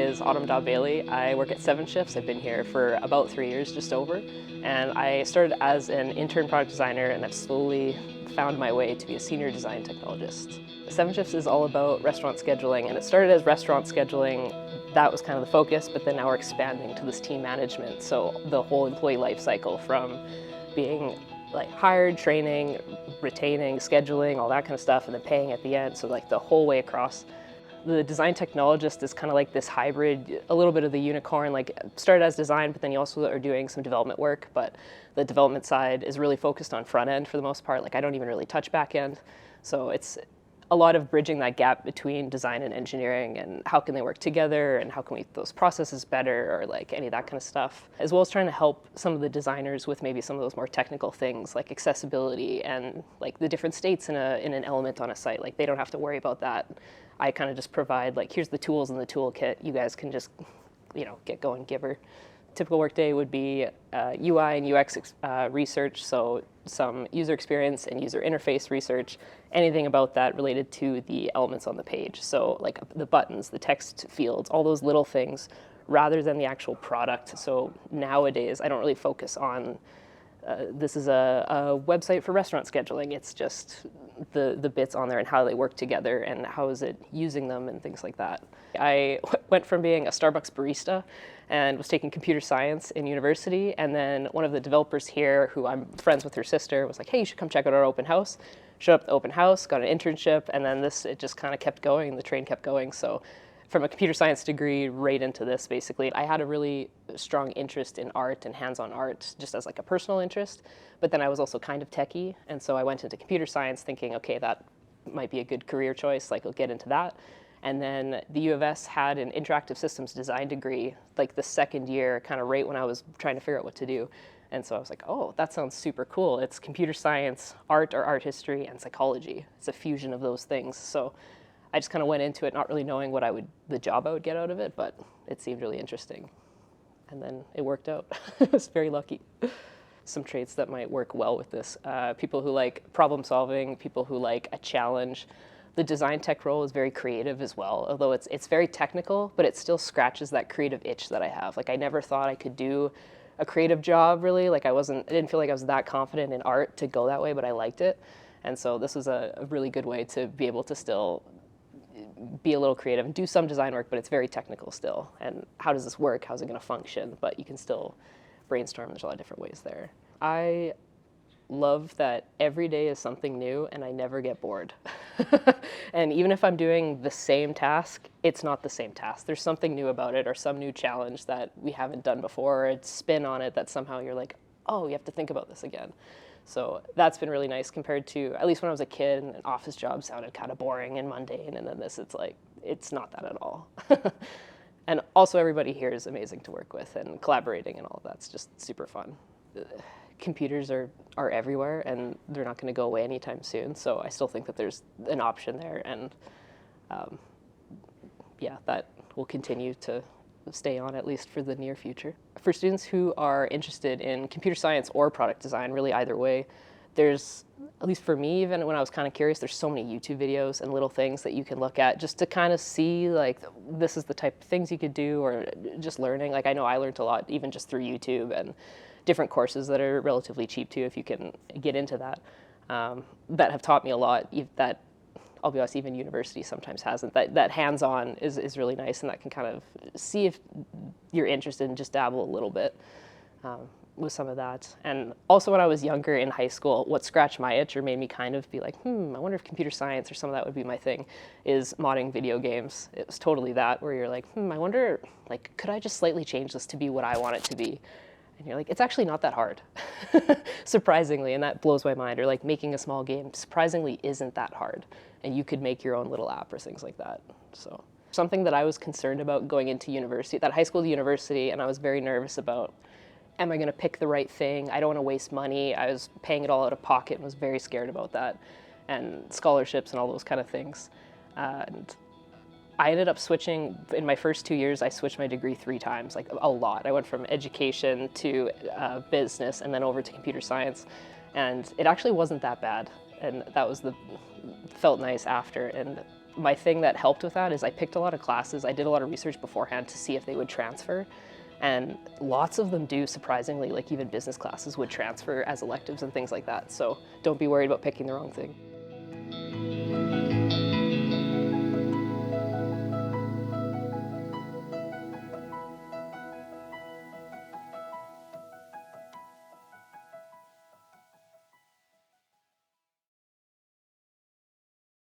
is Dawe-Baillie. I work at 7 Shifts. I've been here for about 3 years, just over. And I started as an intern product designer, and I've slowly found my way to be a senior design technologist. 7 Shifts is all about restaurant scheduling, and it started as restaurant scheduling. That was kind of the focus, but then now we're expanding to this team management. So the whole employee life cycle, from being like hired, training, retaining, scheduling, all that kind of stuff, and then paying at the end. So like the whole way across. The design technologist is kind of like this hybrid, a little bit of the unicorn, like started as design, but then you also are doing some development work, but the development side is really focused on front end for the most part. Like I don't even really touch back end. So it's a lot of bridging that gap between design and engineering, and how can they work together, and how can we make those processes better, or like any of that kind of stuff, as well as trying to help some of the designers with maybe some of those more technical things like accessibility and like the different states in an element on a site. Like they don't have to worry about that. I kind of just provide like, here's the tools in the toolkit. You guys can just, get going, give her. Typical workday would be UI and UX research, so some user experience and user interface research, anything about that related to the elements on the page. So like the buttons, the text fields, all those little things, rather than the actual product. So nowadays, I don't really focus on, this is a website for restaurant scheduling. It's just the bits on there and how they work together and how is it using them and things like that. I went from being a Starbucks barista and was taking computer science in university, and then one of the developers here, who I'm friends with her sister, was like, hey, you should come check out our open house. Showed up at the open house, got an internship, and then it just kind of kept going, the train kept going. So from a computer science degree right into this, basically. I had a really strong interest in art and hands-on art, just as like a personal interest, but then I was also kind of techie, and so I went into computer science thinking, okay, that might be a good career choice, like I'll get into that. And then the U of S had an interactive systems design degree, like the second year, kind of right when I was trying to figure out what to do. And so I was like, oh, that sounds super cool. It's computer science, art or art history, and psychology. It's a fusion of those things. So I just kind of went into it not really knowing the job I would get out of it, but it seemed really interesting. And then it worked out. I was very lucky. Some traits that might work well with this. People who like problem solving, people who like a challenge. The design tech role is very creative as well, although it's very technical, but it still scratches that creative itch that I have. Like I never thought I could do a creative job really. Like I didn't feel like I was that confident in art to go that way, but I liked it. And so this was a really good way to be able to still be a little creative and do some design work, but it's very technical still. And how does this work? How's it going to function? But you can still brainstorm. There's a lot of different ways there. I love that every day is something new and I never get bored. And even if I'm doing the same task, it's not the same task. There's something new about it, or some new challenge that we haven't done before, or a spin on it that somehow you're like, oh, you have to think about this again. So that's been really nice compared to, at least when I was a kid, and an office job sounded kind of boring and mundane, and then this, it's like, it's not that at all. And also everybody here is amazing to work with, and collaborating and all of that's just super fun. Computers are everywhere, and they're not going to go away anytime soon, so I still think that there's an option there, and yeah, that will continue to stay on at least for the near future. For students who are interested in computer science or product design, really either way, there's, at least for me, even when I was kind of curious, there's so many YouTube videos and little things that you can look at just to kind of see, like, this is the type of things you could do, or just learning. Like, I know I learned a lot even just through YouTube, and different courses that are relatively cheap too, if you can get into that, that have taught me a lot. That, I'll be honest, even university sometimes hasn't. That hands-on is really nice, and that can kind of see if you're interested and just dabble a little bit with some of that. And also when I was younger in high school, what scratched my itch or made me kind of be like, I wonder if computer science or some of that would be my thing, is modding video games. It was totally that, where you're like, I wonder, like, could I just slightly change this to be what I want it to be? And you're like, it's actually not that hard, surprisingly, and that blows my mind. Or like making a small game, surprisingly isn't that hard. And you could make your own little app or things like that. So something that I was concerned about going into university, that high school to university, and I was very nervous about, am I going to pick the right thing? I don't want to waste money. I was paying it all out of pocket and was very scared about that, and scholarships and all those kind of things. And I ended up switching, in my first 2 years, I switched my degree 3 times, like a lot. I went from education to business and then over to computer science. And it actually wasn't that bad. And that was felt nice after. And My thing that helped with that is I picked a lot of classes. I did a lot of research beforehand to see if they would transfer. And lots of them do, surprisingly, like even business classes would transfer as electives and things like that. So don't be worried about picking the wrong thing.